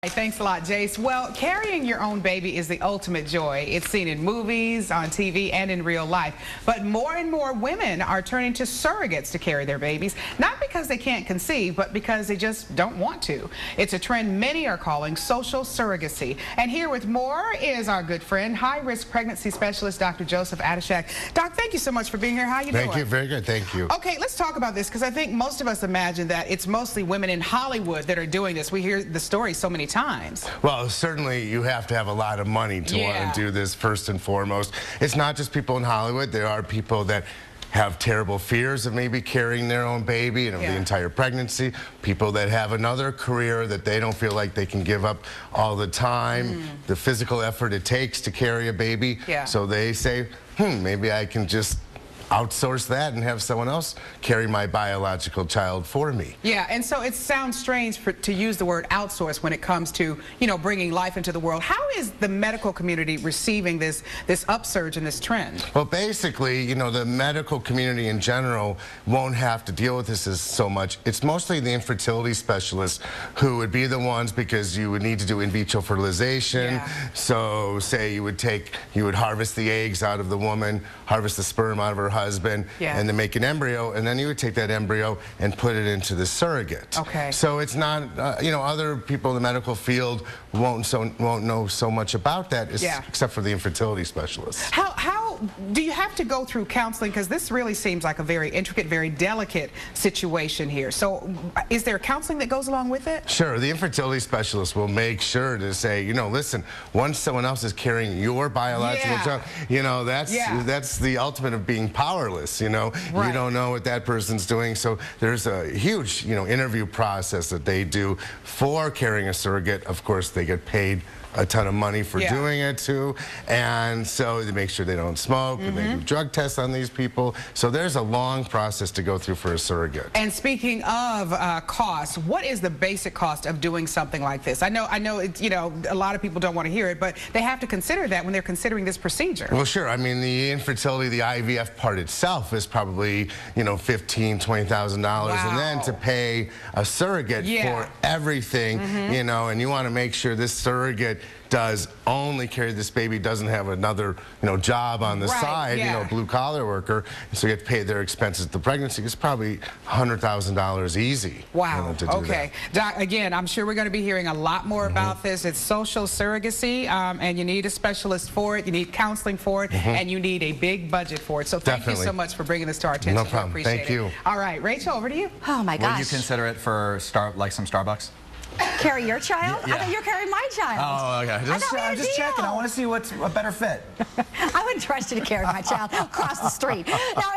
Hey, thanks a lot, Jace. Well, carrying your own baby is the ultimate joy. It's seen in movies, on TV, and in real life. But more and more women are turning to surrogates to carry their babies, not because they can't conceive, but because they just don't want to. It's a trend many are calling social surrogacy. And here with more is our good friend, high-risk pregnancy specialist, Dr. Joseph Adashek. Doc, thank you so much for being here. How are you doing? Thank you. Very good. Thank you. Okay, let's talk about this, because I think most of us imagine that it's mostly women in Hollywood that are doing this. We hear the story so many times. Well, certainly you have to have a lot of money to want to do this first and foremost. It's not just people in Hollywood. There are people that have terrible fears of maybe carrying their own baby and the entire pregnancy. People that have another career that they don't feel like they can give up all the time, the physical effort it takes to carry a baby. So they say, maybe I can just outsource that and have someone else carry my biological child for me. Yeah, and so it sounds strange to use the word outsource when it comes to, bringing life into the world. How is the medical community receiving this upsurge in this trend? Well, basically, the medical community in general won't have to deal with this as so much. It's mostly the infertility specialists who would be the ones, because you would need to do in vitro fertilization. So say you would harvest the eggs out of the woman, harvest the sperm out of her husband, and then make an embryo, and then you would take that embryo and put it into the surrogate. Okay. So it's not, other people in the medical field won't know so much about that, except for the infertility specialists. How do you have to go through counseling? Because this really seems like a very intricate, very delicate situation here. So is there counseling that goes along with it? Sure. The infertility specialist will make sure to say, listen, once someone else is carrying your biological child, that's the ultimate of being powerless. You don't know what that person's doing. So there's a huge, interview process that they do for carrying a surrogate. Of course, they get paid a ton of money for doing it too, and so they make sure they don't smoke, and they do drug tests on these people. So there's a long process to go through for a surrogate. And speaking of cost, what is the basic cost of doing something like this? I know it's, a lot of people don't want to hear it, but they have to consider that when they're considering this procedure. Well, sure. I mean, the infertility, the IVF part itself is probably, $15,000, $20,000, and then to pay a surrogate for everything, and you want to make sure this surrogate does only carry this baby, doesn't have another job on the side, blue collar worker, so you have to pay their expenses at the pregnancy. It's probably $100,000 easy. Wow. To do okay. Doc, again, I'm sure we're going to be hearing a lot more about this. It's social surrogacy, and you need a specialist for it, you need counseling for it, and you need a big budget for it. So thank you so much for bringing this to our attention. No problem. We appreciate Thank you. All right, Rachel, over to you. Oh my gosh. Would you consider it for like some Starbucks? Carry your child? Yeah. I thought you're carrying my child. Oh, okay. I'm just checking. I want to see what's a better fit. I wouldn't trust you to carry my child across the street. Now,